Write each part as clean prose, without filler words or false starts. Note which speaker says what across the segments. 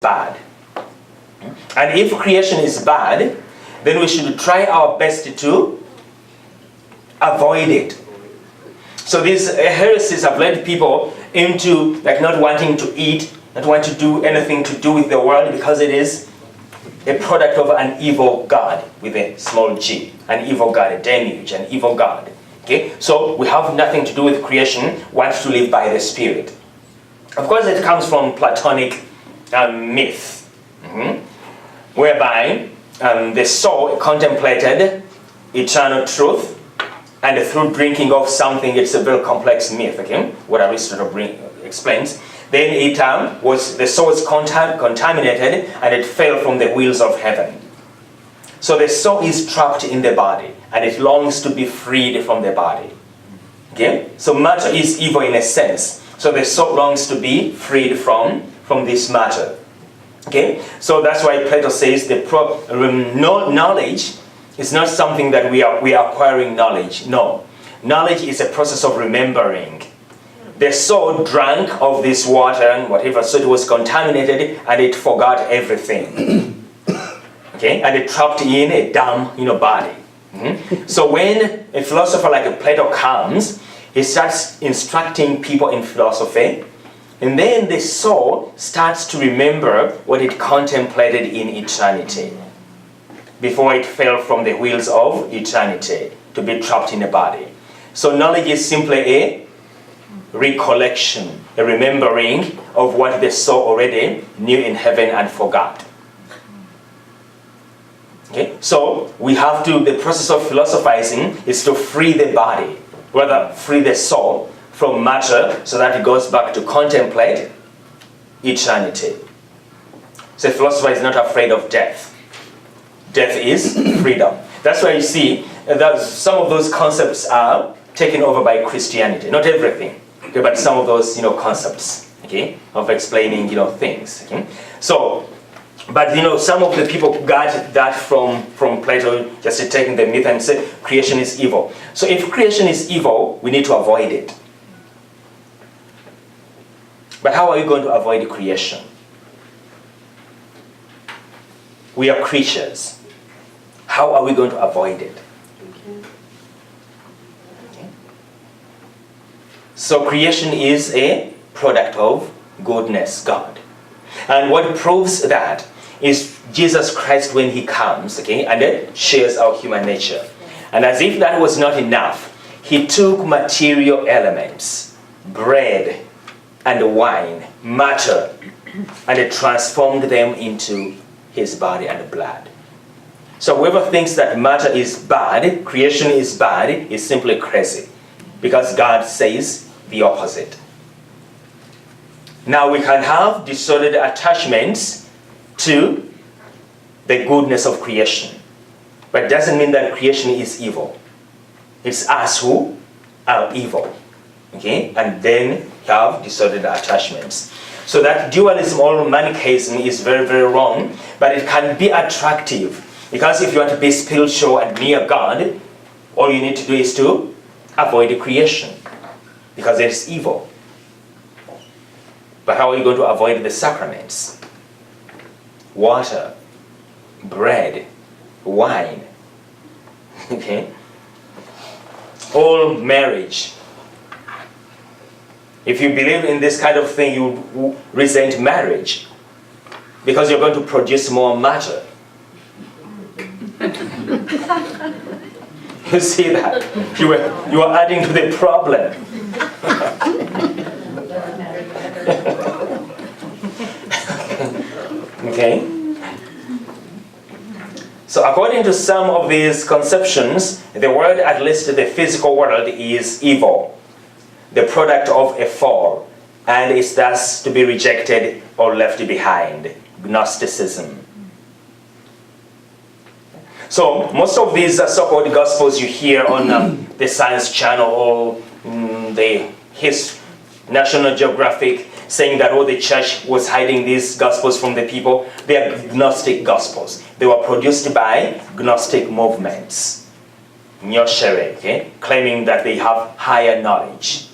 Speaker 1: bad. And if creation is bad, then we should try our best to avoid it. So these heresies have led people into like not wanting to eat, not wanting to do anything to do with the world because it is a product of an evil God with a small g, an evil God, a deluge, an evil God. Okay, so we have nothing to do with creation, want to live by the Spirit. Of course, it comes from Platonic myth, whereby the soul contemplated eternal truth, and through drinking of something, it's a very complex myth, okay, what Aristotle explains, then the soul was contaminated and it fell from the wheels of heaven. So the soul is trapped in the body and it longs to be freed from the body. Okay? So matter is evil in a sense. So the soul longs to be freed from this matter. Okay? So that's why Plato says knowledge is not something that we are acquiring knowledge. No. Knowledge is a process of remembering. The soul drank of this water and whatever, so it was contaminated and it forgot everything. Okay? And it trapped in a dumb body. So when a philosopher like Plato comes, he starts instructing people in philosophy, and then the soul starts to remember what it contemplated in eternity before it fell from the wheels of eternity to be trapped in a body. So knowledge is simply a recollection, a remembering of what the soul already knew in heaven and forgot. Okay? So we have to, the process of philosophizing is to free the body, rather free the soul from matter so that it goes back to contemplate eternity. So a philosopher is not afraid of death. Death is freedom. That's why you see that some of those concepts are taken over by Christianity. Not everything, okay, but some of those concepts, okay, of explaining things. Okay? So, but some of the people got that from Plato, just taking the myth and said creation is evil. So if creation is evil, we need to avoid it. But how are you going to avoid creation? We are creatures. How are we going to avoid it? Okay. So creation is a product of goodness, God. And what proves that is Jesus Christ when he comes, okay, and then shares our human nature. And as if that was not enough, he took material elements, bread and wine, matter, and transformed them into his body and blood. So whoever thinks that matter is bad, creation is bad, is simply crazy. Because God says the opposite. Now we can have disordered attachments to the goodness of creation. But it doesn't mean that creation is evil. It's us who are evil. Okay? And then have disordered attachments. So that dualism or manichaeism is very, very wrong, but it can be attractive. Because if you want to be spiritual and near God, all you need to do is to avoid the creation. Because it is evil. But how are you going to avoid the sacraments? Water, bread, wine. Okay? All marriage. If you believe in this kind of thing, you resent marriage. Because you're going to produce more matter. You see that? You are adding to the problem. Okay? So according to some of these conceptions, the world, at least the physical world, is evil. The product of a fall. And is thus to be rejected or left behind. Gnosticism. So most of these so-called gospels you hear on the Science Channel or the National Geographic saying that the church was hiding these gospels from the people, they are Gnostic gospels. They were produced by Gnostic movements, okay, claiming that they have higher knowledge.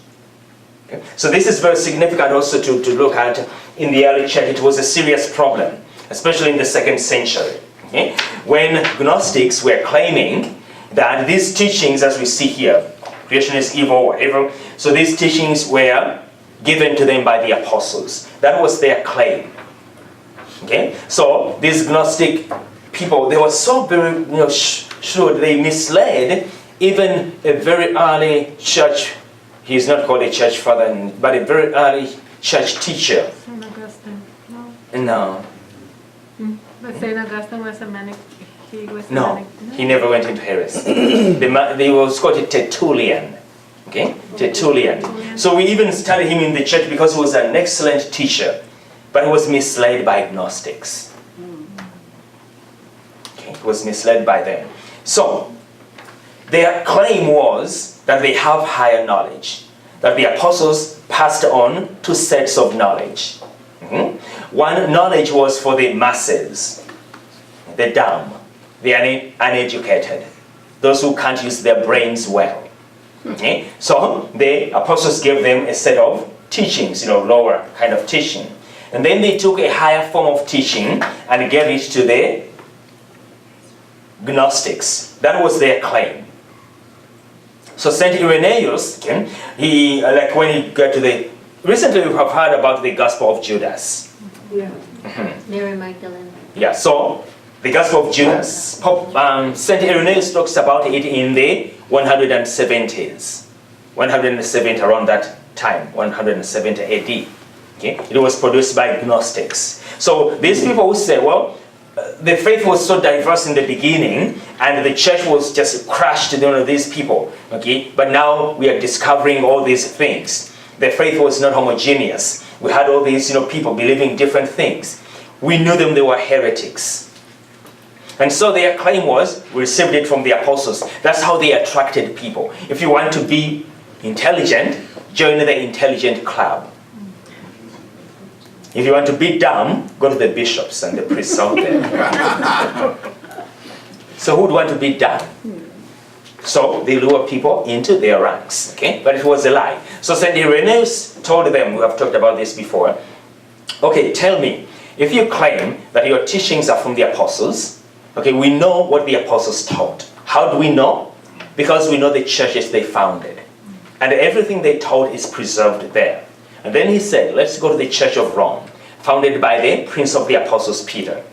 Speaker 1: Okay. So this is very significant also to look at in the early church, it was a serious problem, especially in the 2nd century. Okay? When Gnostics were claiming that these teachings, as we see here, creation is evil, whatever, so these teachings were given to them by the apostles. That was their claim. Okay? So these Gnostic people, they were so very shrewd, they misled even a very early church, he's not called a church father, but a very early church teacher.
Speaker 2: St. Augustine, no?
Speaker 1: No.
Speaker 2: But St. Augustine was a manic, he was a
Speaker 1: No,
Speaker 2: manic.
Speaker 1: he never went into heresy. They was called a Tertullian. Okay? Tertullian. So we even studied him in the church because he was an excellent teacher, but he was misled by Gnostics. Okay? He was misled by them. So, their claim was that they have higher knowledge, that the apostles passed on 2 sets of knowledge. One knowledge was for the masses, the dumb, the uneducated, those who can't use their brains well. Okay? So the apostles gave them a set of teachings, lower kind of teaching. And then they took a higher form of teaching and gave it to the Gnostics. That was their claim. So St. Irenaeus, he, like when he got to the, recently we have heard about the Gospel of Judas.
Speaker 3: Yeah. Mary Magdalene.
Speaker 1: Yeah, so the Gospel of Judas, St. Irenaeus talks about it in the 170s. 170, around that time, 170 AD. Okay? It was produced by Gnostics. So these people who say, well, the faith was so diverse in the beginning, and the church was just crushed these people. Okay? But now we are discovering all these things. The faith was not homogeneous. We had all these people believing different things. We knew them, they were heretics. And so their claim was, we received it from the apostles. That's how they attracted people. If you want to be intelligent, join the intelligent club. If you want to be dumb, go to the bishops and the priests out there. So who would want to be dumb? So they lure people into their ranks. Okay? But it was a lie. So St. Irenaeus told them, we have talked about this before, okay, tell me, if you claim that your teachings are from the apostles, okay, we know what the apostles taught. How do we know? Because we know the churches they founded. And everything they taught is preserved there. And then he said, let's go to the Church of Rome, founded by the Prince of the Apostles, Peter.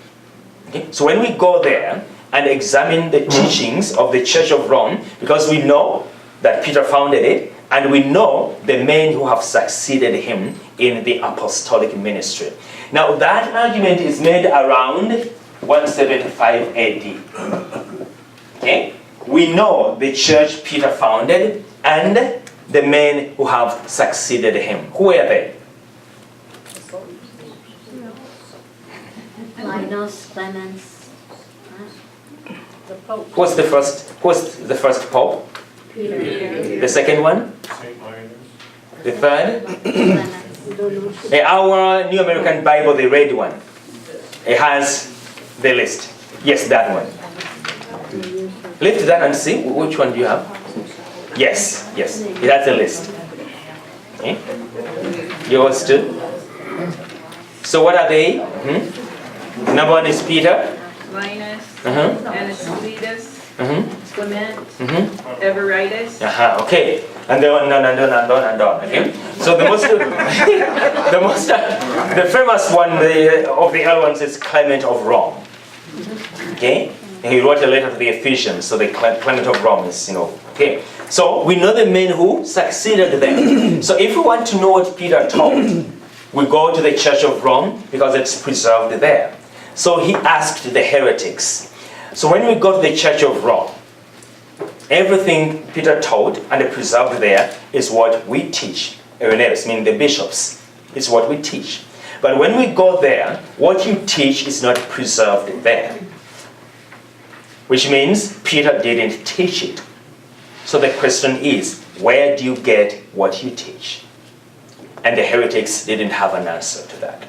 Speaker 1: Okay? So when we go there and examine the teachings of the Church of Rome, because we know that Peter founded it, and we know the men who have succeeded him in the apostolic ministry. Now that argument is made around 175 AD. Okay? We know the church Peter founded and the men who have succeeded him. Who are they?
Speaker 3: Linus, Clemens.
Speaker 4: The Pope.
Speaker 1: Who's the first pope?
Speaker 3: Peter.
Speaker 1: The second one? The third?
Speaker 3: Clemens.
Speaker 1: Our New American Bible, the red one. It has the list. Yes, that one. Lift that and see which one do you have. Yes, it has a list. Okay. Yours too. So what are they? Number one is Peter.
Speaker 4: Linus,
Speaker 1: Uh-huh.
Speaker 4: Anacletus,
Speaker 1: Uh-huh.
Speaker 4: Clement,
Speaker 1: Uh-huh.
Speaker 4: Everidus.
Speaker 1: Okay. And then on. Okay. So the most, the famous one of the early ones is Clement of Rome. Okay. And he wrote a letter to the Ephesians, so the Clement of Rome is, okay. So we know the men who succeeded them. So if we want to know what Peter taught, we go to the Church of Rome because it's preserved there. So he asked the heretics. So when we go to the Church of Rome, everything Peter taught and preserved there is what we teach. Irenaeus, meaning the bishops, is what we teach. But when we go there, what you teach is not preserved there. Which means Peter didn't teach it. So the question is, where do you get what you teach? And the heretics didn't have an answer to that.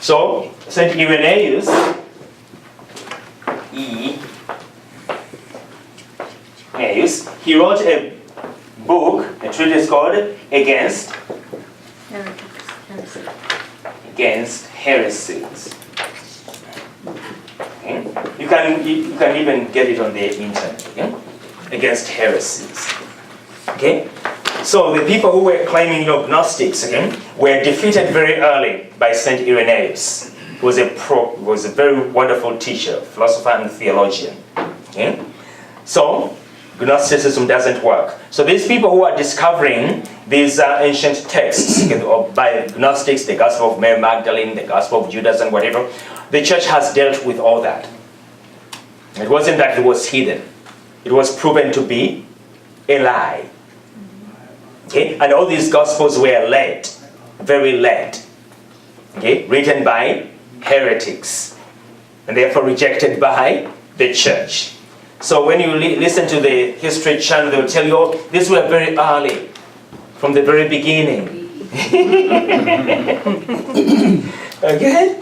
Speaker 1: So, St. Irenaeus, he wrote a book, a treatise called Against against heresies. Okay? You can even get it on the internet. Okay? Against heresies. Okay? So the people who were claiming Gnostics, okay, were defeated very early by Saint Irenaeus. He was a very wonderful teacher, philosopher and theologian. Okay? So Gnosticism doesn't work. So these people who are discovering these ancient texts by Gnostics, the Gospel of Mary Magdalene, the Gospel of Judas and whatever, the church has dealt with all that. It wasn't that it was hidden. It was proven to be a lie. Okay? And all these Gospels were led, very led, okay? Written by heretics, and therefore rejected by the church. So when you listen to the History Channel, they will tell you, oh, these were very early, from the very beginning. Okay?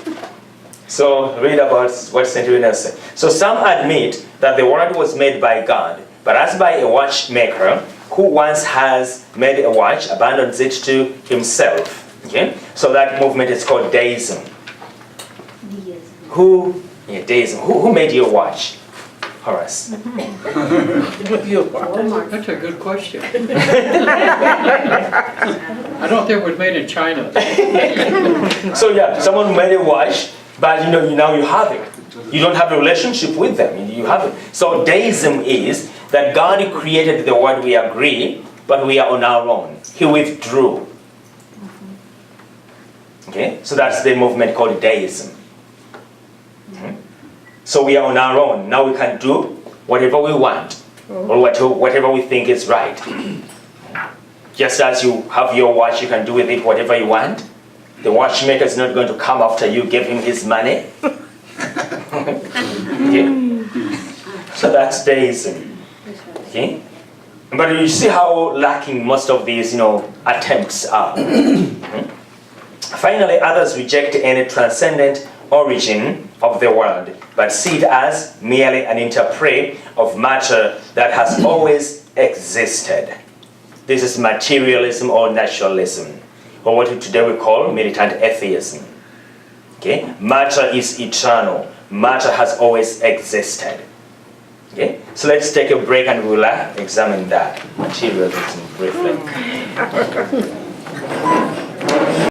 Speaker 1: So read about what St. Irenaeus said. So some admit that the world was made by God, but as by a watchmaker who once has made a watch, abandons it to himself. Okay? So that movement is called deism. Deism. Who made your watch? Horace.
Speaker 5: That's a good question. I don't think it was made in China.
Speaker 1: So yeah, someone made a watch, but now you have it. You don't have a relationship with them. You have it. So deism is that God created the world, we agree, but we are on our own. He withdrew. Okay? So that's the movement called deism. So we are on our own. Now we can do whatever we want, or whatever we think is right. Just as you have your watch, you can do with it whatever you want. The watchmaker is not going to come after you, give him his money. Okay? So that's deism. Okay? But you see how lacking most of these attempts are. Finally, others reject any transcendent origin of the world, but see it as merely an interplay of matter that has always existed. This is materialism or naturalism, or what today we call militant atheism. Okay? Matter is eternal. Matter has always existed. Okay? So let's take a break and we'll examine that materialism briefly.